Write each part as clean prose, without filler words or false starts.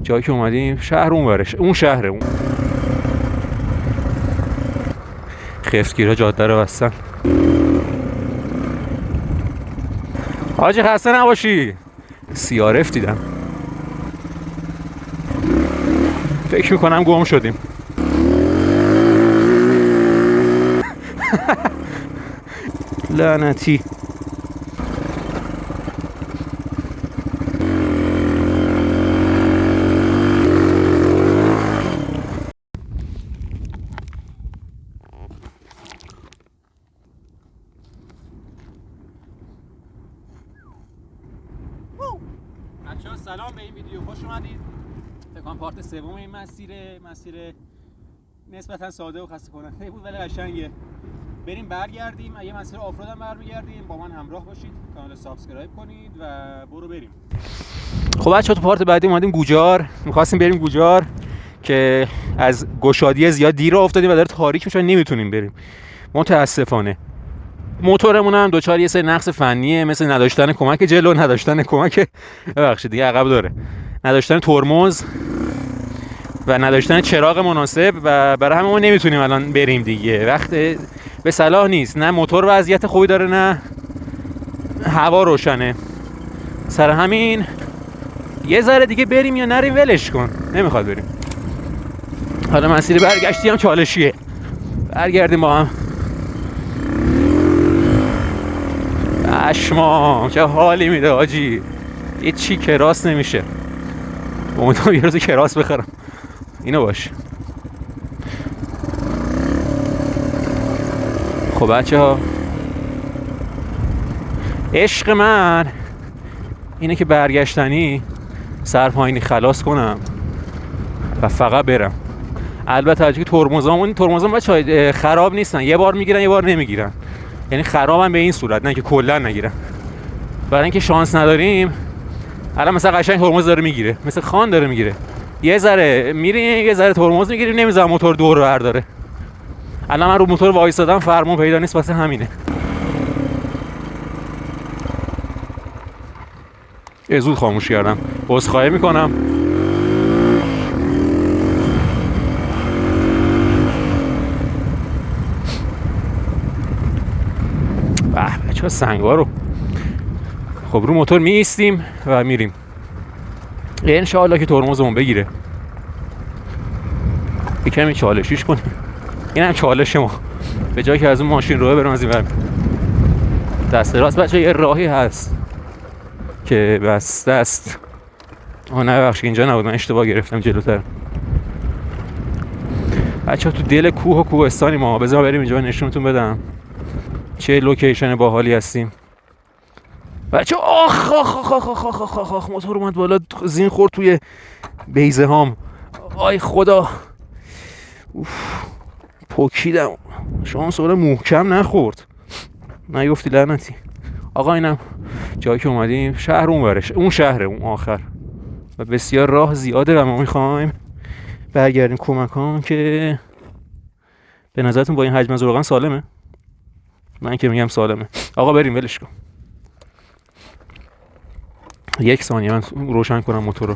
جایی که اومدیم شهر اون ورش، اون شهره. اون خفتگیرها جاده رو بستن. حاجی خسته نباشی. CRF دیدم، فکر میکنم گم شدیم. لعنتی. بچه‌ها سلام، به این ویدیو خوش اومدید. فکر پارت سوم این مسیر نسبتا ساده و خسته کننده بود ولی قشنگه. بریم برگردیم، اگه مسیر آفرود هم برمیگردیم. با من همراه باشید، کانال سابسکرایب کنید و برو بریم. خب بچه‌ها تو پارت بعدی اومدیم گوجار. می‌خواستیم بریم گوجار که از گشادی زیاد دیر افتادیم و داره تاریک میشه، نمیتونیم بریم متاسفانه. موتورمون هم دوچار یه سری نقص فنیه، مثل نداشتن کمک جلو، نداشتن کمک ببخشید دیگه عقب داره، نداشتن ترمز و نداشتن چراغ مناسب و برای همین ما نمیتونیم الان بریم دیگه. وقت به صلاح نیست، نه موتور وضعیت خوبی داره نه هوا روشنه. سر همین یه ذره دیگه بریم یا نریم ولش کن، نمیخواد بریم. حالا مسیر برگشتی هم چالشیه، برگردیم با هم. اشما چه حالی میده آجی، یه چی کراس نمیشه. امیدوارم یه روز کراس بخرم. اینو باشه. خب بچه ها، عشق من اینه که برگشتنی سرپاینی خلاص کنم و فقط برم. البته اگه ترمزام بچه‌ها خراب نیستن، یه بار میگیرن یه بار نمیگیرن، یعنی خرابن به این صورت، نه که کلا نگیرن. برای اینکه شانس نداریم الان مثلا قشنگ ترمز داره میگیره، مثل خان داره میگیره، یه ذره میریم یه ذره ترمز میگیریم، نمیذاره موتور دور رو برداره. الان من رو موتور وایسادم، فرمون پیدا نیست، واسه همینه. زود خاموش کردم، عذرخواهی میکنم. بچه‌ها سنگا رو خب رو موتور می ایستیم و میریم. ان شاء الله که ترمزمون بگیره. یکمی چالشیش کنیم. اینم چالش ما. به جای که از اون ماشین روه بریم از این ور. دست راست بچه‌ها یه راهی هست که بسته است. نه بخش اینجا نبود، من اشتباه گرفتم جلوتر. بچه‌ها تو دل کوه و کوهستانی ما. بذار بریم اینجا نشونتون بدم چه لوکیشن باحالی هستیم. بچه آخ آخ آخ آخ آخ آخ آخ آخ موتور اومد بالا، زین خورد توی بیزه هام. آی خدا، پوکیدم. شانس سوال محکم نخورد، نیفتی لعنتی. آقا اینم جایی که اومدیم شهر اون ورش، اون شهره اون آخر و بسیار راه زیاده و ما میخوایم برگردیم کمکان. که به نظرتون با این حجم از روغن سالمه؟ من که میگم سالمه. آقا بریم ولش کن. یک ثانیه من روشن کنم موتور رو.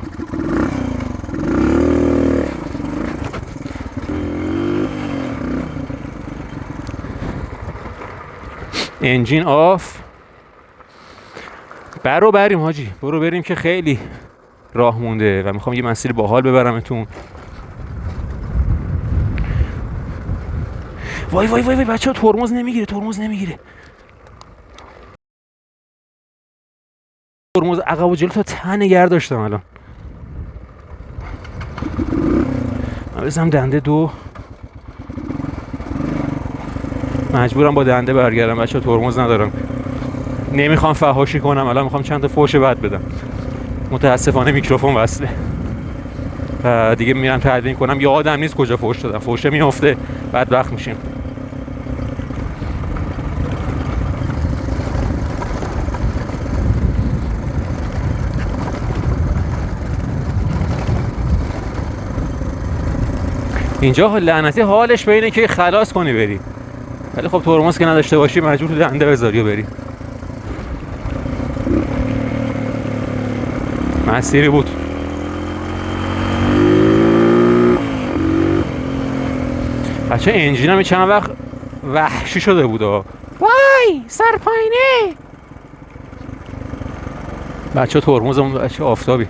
انجین آف. برو بریم حاجی، برو بریم که خیلی راه مونده و میخوام یه مسیر باحال ببرمتون. وای وای وای بچه‌ها ترمز نمیگیره، ترمز عقب و جلو تا ته نگه داشتم. الان من بزنم دنده 2، مجبورم با دنده برگردم بچه‌ها، ترمز ندارم. نمیخوام فحاشی کنم، الان میخوام چند تا فوش بد بدم. متاسفانه میکروفون وصله و دیگه میرم تعدیل کنم، یادم نیست کجا فوش دادم. فوشه میافته بعد وقت میشیم. اینجا لعنتی حالش به اینه که خلاص کنی بری، ولی خب ترمز که نداشته باشی مجبور دنده بذاری و بری. مسیری بود بچه انجینم چند وقت وحشی شده بود. وای سرپاینه. بچه ترمزمون، بچه آفتابی،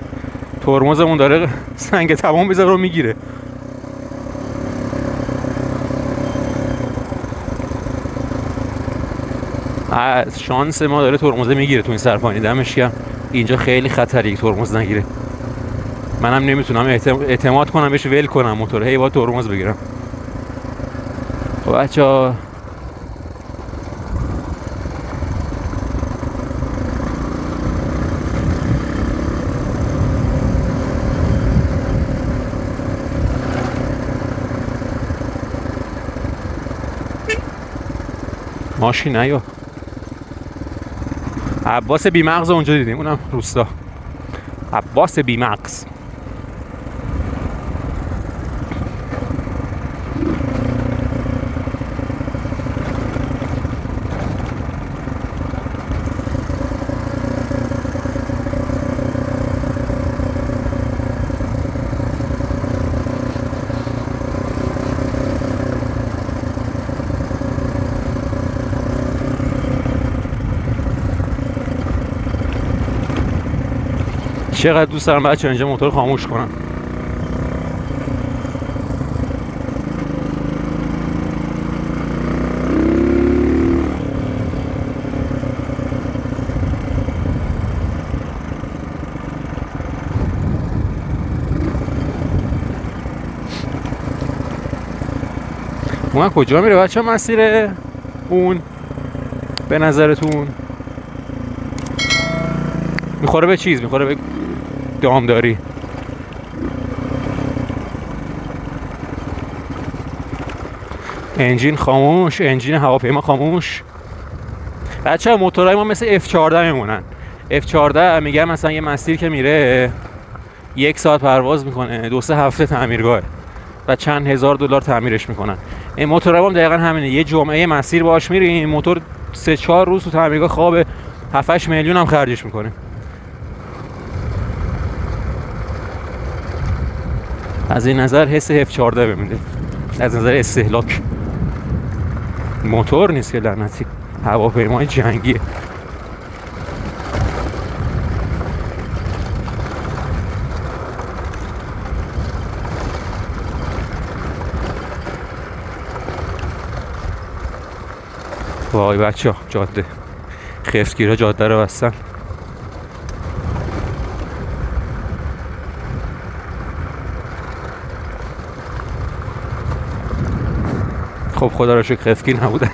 ترمزمون داره سنگ تمام میذاره رو میگیره. از شانس ما داره ترمزه میگیره تو این سرپاینی. دمش گرم. اینجا خیلی خطریه ترمز نگیره. منم نمیتونم اعتماد کنم بهش ول کنم موتور، هی با ترمز بگیرم. خب بچه‌ها ماشین نیا. عباس بیمغز اونجا دیدیم، اونم روستا. عباس بیمغز. چقدر دوست دارم بچه اینجا موتور خاموش کنم. اون کجا میره بچه مسیر اون به نظرتون؟ میخوره به چیز، میخوره به دامداری. انجین خاموش، انجین هواپیما خاموش. بچه موتورهای ما مثل F14 میمونن. F14 میگم مثلا یه مسیر که میره 1 ساعت پرواز میکنه، 2-3 هفته تعمیرگاه و چند هزار دلار تعمیرش میکنن. این موتورها هم دقیقا همینه. یه جمعه مسیر باهاش میری، این موتور 3-4 روز تو تعمیرگاه خوابه، 7-8 میلیون هم خرجش میکنه. از این نظر حس F14 بمیده، از نظر استهلاک. موتور نیست که لعنتی، هواپیمای جنگیه. وای بچه ها، جاده خفتگیرا جاده رو بستن. خب خدا رو شکر خفتگیر نبودن.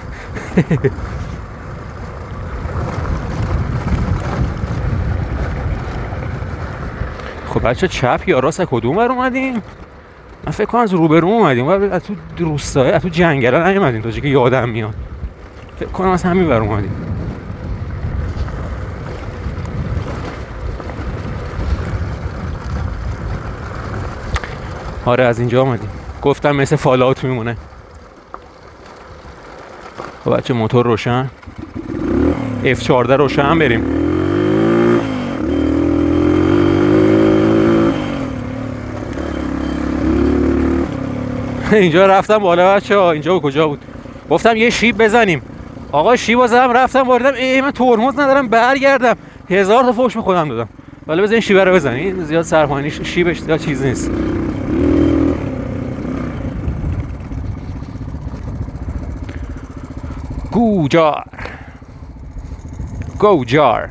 خب بچه چپ یا راست کدوم بر اومدیم؟ من فکر کنم از روبرو اومدیم و از تو روستای، از تو جنگل نیومدیم تا چه که یادم میاد. فکر کنم از همین بر اومدیم. آره از اینجا اومدیم. گفتم مثل فالاوت میمونه. خب بچه موتور روشن، F14 روشن، بریم. اینجا رفتم بالا بچه ها. اینجا کجا بود؟ گفتم یه شیب بزنیم. آقا شیب زدم، رفتم بالا، من ترمز ندارم برگردم. 1000 تا فوش به خودم دادم. ولی بزن شیب رو بزن. این زیاد سرپاینی شیبش زیاد چیز نیست. گوجار گوجار.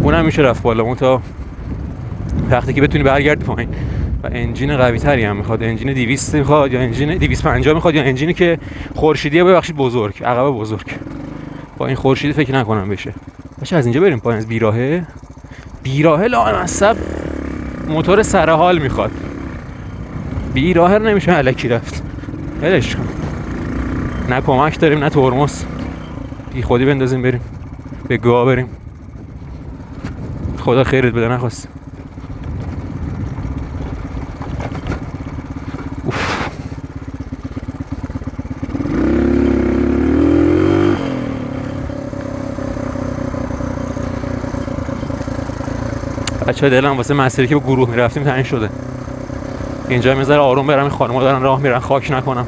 اونم میشه رفت بالا تا وقتی که بتونی برگردی پایین. و انجین قوی تری هم میخواد. انجین 200 میخواد یا انجین 250 میخواد یا انجینی که خورشیدیه، ببخشید بزرگ، عقب بزرگ. با این خورشیدی فکر نکنم بشه. باشه از اینجا بریم پایین. از بیراهه لامصب موتور سر حال میخواد. بیراهه نمیشه الکی رفت. ولش کن. نه کمک داریم نه ترمز. بی خودی بندازیم بریم. به گاه بریم. خدا خیرت بده نخواست. بچه دلم واسه مسیری که با گروه میرفتیم تنگ شده. اینجا میذاره آروم برم، این خانم‌ها دارن راه میرن، خاک نکنم.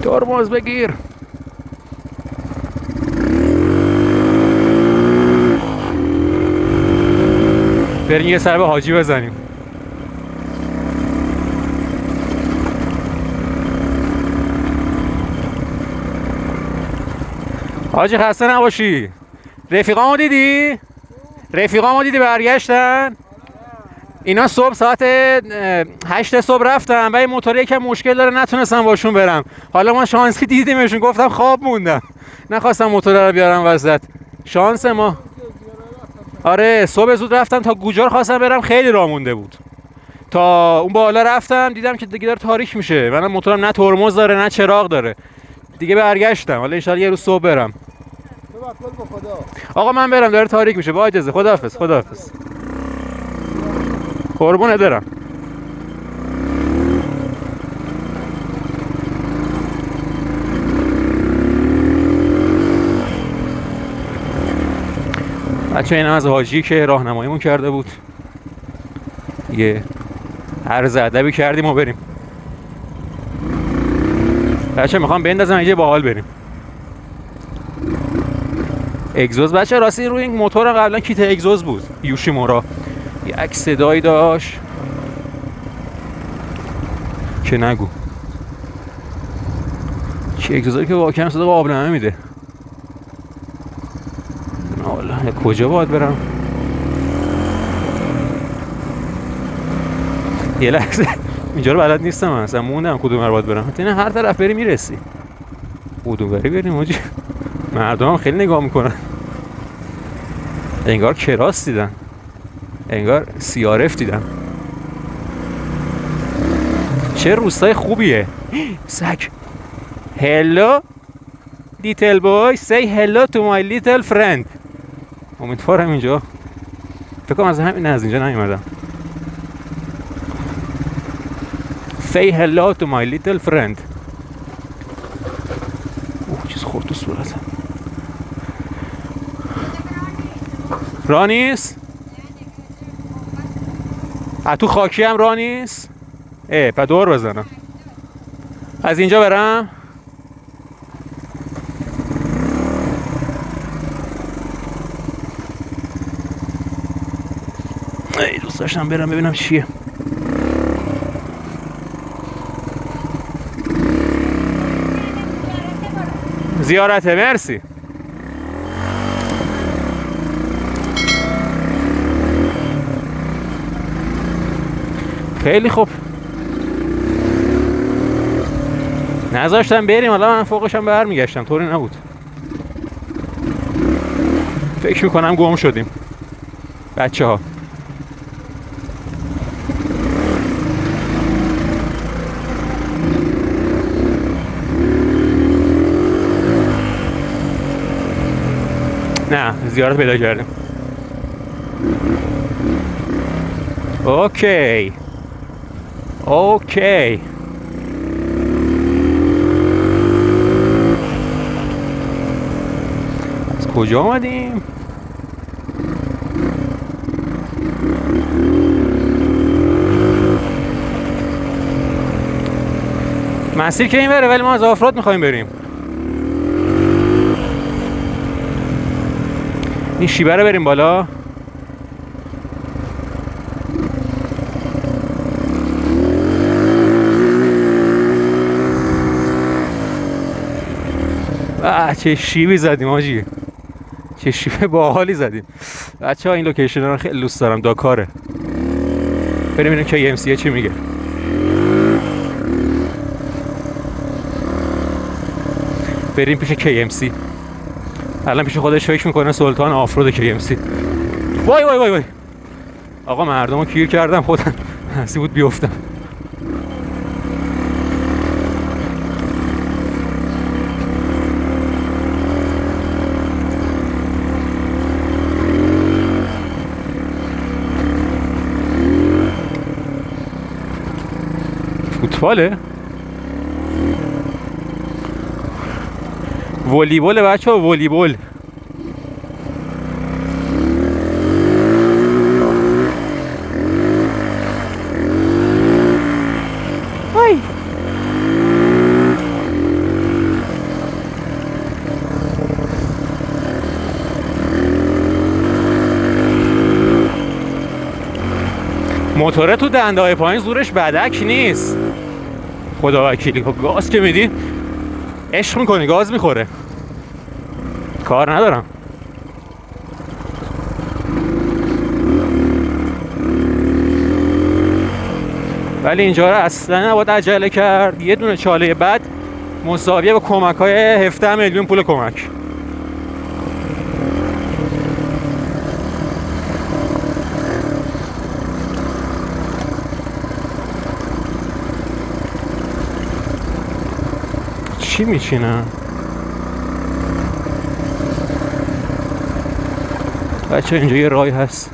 ترمز بگیر. بریم یه سر به حاجی بزنیم. حاجی خسته نباشی. رفیقامو دیدی؟ رفیقامو دیدی برگشتن؟ اینا صبح ساعت 8 صبح رفتن و این موتور یکم مشکل داره، نتونستم باشون برم. حالا ما شانسی دیدیمشون، گفتم خواب موندم، نخواستم موتور رو بیارم وسط. شانس ما. آره صبح زود رفتم تا گوجار خواستم برم، خیلی راه مونده بود. تا اون بالا رفتم دیدم که دیگه داره تاریک میشه، منم موتورم نه ترمز داره نه چراغ داره. دیگه برگشتم. حالا ان شاءالله یه روز صبح برم. آقا من برم، داره تاریک میشه. با اجازه. خداحافظ. خداحافظ. قربونت برم. بچه این از حاجی که راهنماییمون کرده بود، یه عرض ادبی کردیم و بریم. بچه میخوام بندازم اینجا باحال بریم. اگزوز بچه راستی روی این موتور قبلا کیت اگزوز بود، یوشیمورا، یک صدایی داشت که نگو. چه اگزوزایی که واقعا صدا قابلمه میده. حالا کجا باید برم؟ یه لحظه اینجا رو بلد نیستم من، اصلا موندم کدوم رو باید برم. حتی هر طرف بری میرسی. کدوم بری بریم حاجی؟ مردم هم خیلی نگاه میکنن، انگار کراس دیدن، انگار CRF دیدن. چه روستای خوبیه. سگ. Hello little boy, say hello to my little friend. امیدوارم اینجا، فکر کنم از اینجا نیومدم. Say hello to my little friend. چیز خورد تو صورتم. راه نیست؟ تو خاکی هم راه نیست؟ پا دور بزنم. از اینجا برم؟ دوست داشتم برم ببینم چیه. زیارته. مرسی. خیلی خوب. نذاشتم بریم، حالا من فوقشم برمیگشتم، طوری نبود. فکر میکنم گم شدیم بچه ها. نه زیارت پیدا کردیم. اوکی اوکی. از کجا آمدیم؟ مسیر که این بره، ولی ما از آفرود میخوایم بریم. این شیبه رو بریم بالا. چه شیبی زدیم آجی، چه شیبه باحالی زدیم. بچه ها این لوکیشن رو خیلی دوست دارم، داکاره. بریم ببینیم که KMC چی میگه. بریم پیش KMC. الان پیش خودش فکر میکنه سلطان آفرود KMC. وای وای وای وای. آقا مردم رو کیر کردم، خودم حسی بود بیفتم. فوتباله؟ والیبال بچه ها، والیبال. وای موتوره تو دنده‌های پایین زورش بدک نیست، خدا وکیلی. خب گاز که میدی عشق میکنی، گاز میخوره، کار ندارم. ولی اینجا رو اصلا نباید عجله کرد. یه دونه چاله بعد مساویه با کمک های 17 میلیون پول کمک. چی میچینم؟ بچه اینجا یه رای هست،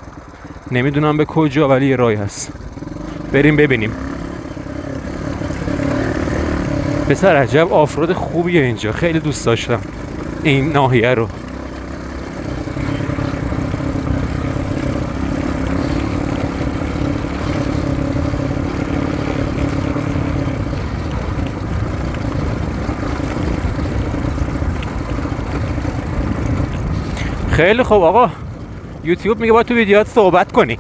نمیدونم به کجا ولی یه رای هست، بریم ببینیم. پسر عجب آفرود خوبیه اینجا، خیلی دوست داشتم این ناحیه رو. خیلی خوب آقا، یوتیوب میگه باید تو ویدیوهات صحبت کنی.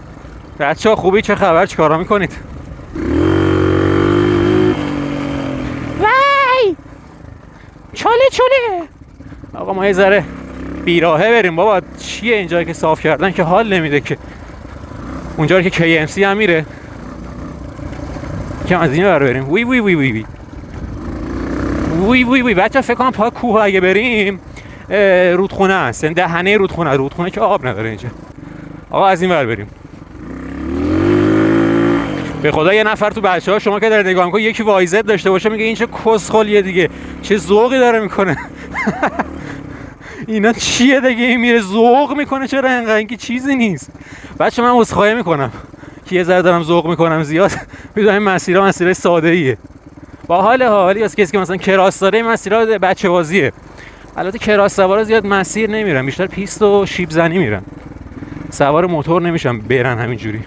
بچه‌ها خوبی؟ چه خبر؟ چیکارا میکنید؟ وای چاله آقا ما یه ذره بیراهه بریم بابا. چیه اینجا که صاف کردن که حال نمیده که. اونجا که KMC هم میره که از این ور بریم. وی وی وی وی وی وی وی وی بچه فکر کنم پا کوه اگه بریم رودخونه هست، یعنی دهنه رودخونه که آب نداره اینجا. آقا از این ور بریم. به خدا یه نفر تو بچه‌ها شما که داره نگاه می‌کنه یکی وایزت داشته باشه میگه این چه کسخلیه دیگه، چه ذوقی داره میکنه. اینا چیه دیگه؟ این میره ذوق میکنه، چرا انقدر؟ اینکه چیزی نیست. بچه من عذرخواهی میکنم که یه ذره دارم ذوق میکنم زیاد. میدونم مسیرهای ساده ایه. با حالی از کسی که مثلا کراس داره این مسیرها بچه بازیه. البته کراس سوارا زیاد مسیر نمیرن، بیشتر پیست و شیب زنی میرن. سوار موتور نمیشن برن همینجوری.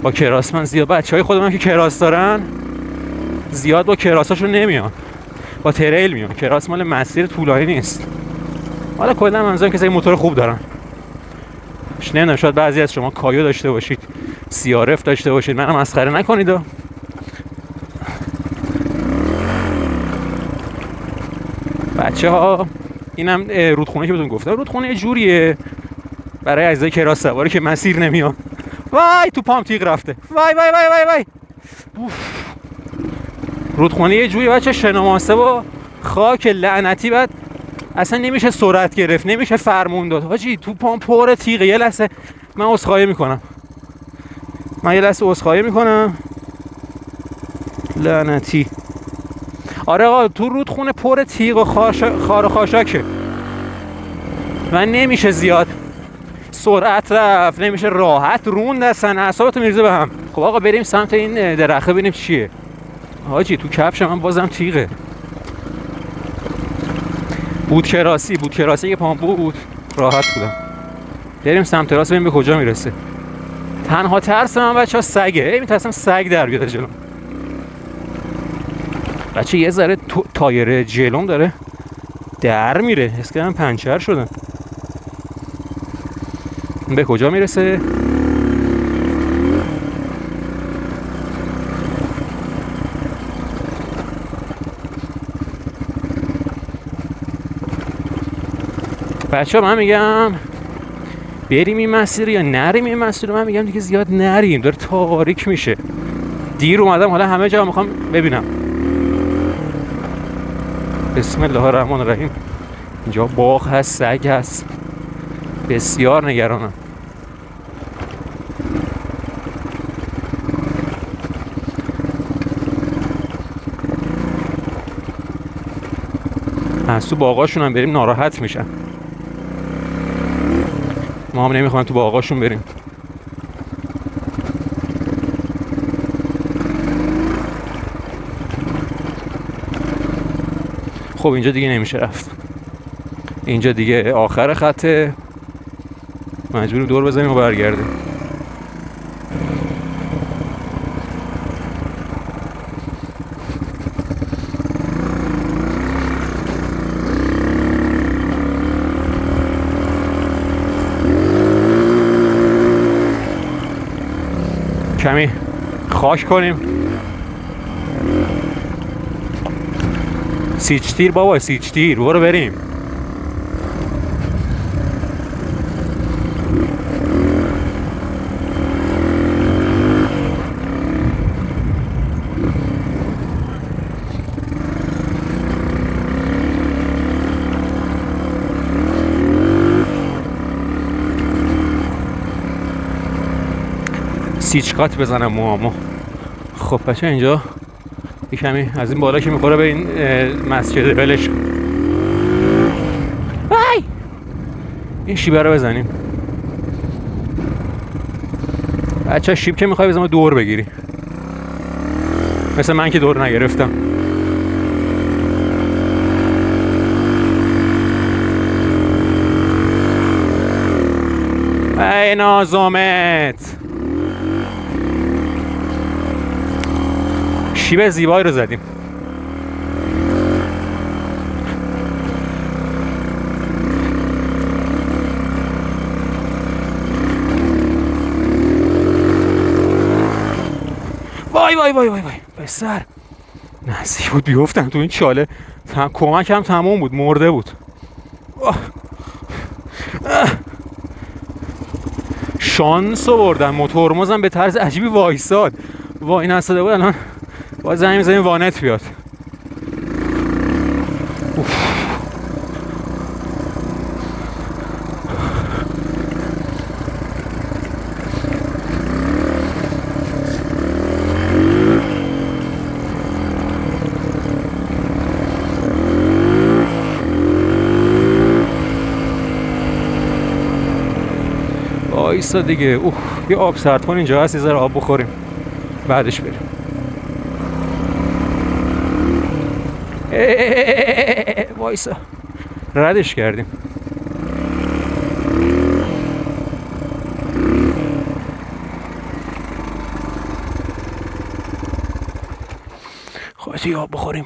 با کراس من زیاد بچهای خودم که کراس دارن زیاد با کراساشون نمیان، با تریل میان. کراس مال مسیر طولانی نیست. حالا کلا منظورم کسایی موتور خوب دارن. نمیدونم شاید بعضی از شما کایو داشته باشید، CRF داشته باشید، منم مسخره نکنید. بچه‌ها اینم رودخونه که بهتون گفتم، رودخونه جوریه برای عزیزای کراس سواری که مسیر نمیان. وای تو پام تیغ رفته. وای وای وای وای وای. رودخونه یه جوری بچه شناماسه با خاک لعنتی، بعد اصلا نمیشه سرعت گرفت، نمیشه فرمون داد. حاجی تو پام پر تیغه. یه لحظه من عذرخواهی میکنم. لعنتی. آره آقا تو رودخونه پر تیغ و خار و خاشاکه و نمیشه زیاد سرعت رفت، نمیشه راحت روند، اصلا اعصابتو میریزه به هم. خب آقا بریم سمت این درخه ببینیم چیه. حاجی تو کفش من بازم تیغه. بود کراسی که پام بود راحت بودم. بریم سمت راست ببینیم به کجا میرسه. تنها ترس من بچه‌ها سگه. میترسم سگ در بیاد جلوم. بچه یه ذره تایر جلوم داره در میره، حس کردم پنچر شدم. به کجا میرسه؟ بچه من میگم بریم این مسیر یا نریم این مسیر. من میگم دیگه زیاد نریم، داره تاریک میشه. دیر اومدم، حالا همه جا میخوام ببینم. بسم الله الرحمن الرحیم. اینجا باغ هست، سگ هست، بسیار نگرانم. از تو باغاشون هم بریم ناراحت میشن. ما هم نمیخوایم تو باغاشون بریم. خب اینجا دیگه نمیشه رفت، اینجا دیگه آخر خطه، مجبوریم دور بزنیم و برگردیم. کمی خاک کنیم. سیچتیر بابا، سیچتیر، برو بریم. سیچکات بزنم موامو. خب بچه اینجا یه کمی از این بالا که میخوره به این مسجد ولش. این شیبه رو بزنیم بچه. شیب که میخوای بزنم دور بگیری، مثل من که دور نگرفتم. ای نازومت، شیب زیبایی رو زدیم. وای وای وای وای وای پسر، نزدیک بود بیفتم تو این چاله. کمکم تموم بود، مرده بود. شانس آوردم، موتورمزم به طرز عجیبی وایساد. وای نستاده بود، الان باید زنگ می‌زنیم وانت بیاد. وایسا دیگه. یه آب سردکن اینجا هست، یه ذره آب بخوریم بعدش بریم. وایسا، ردش کردیم. خواهد یه آب بخوریم.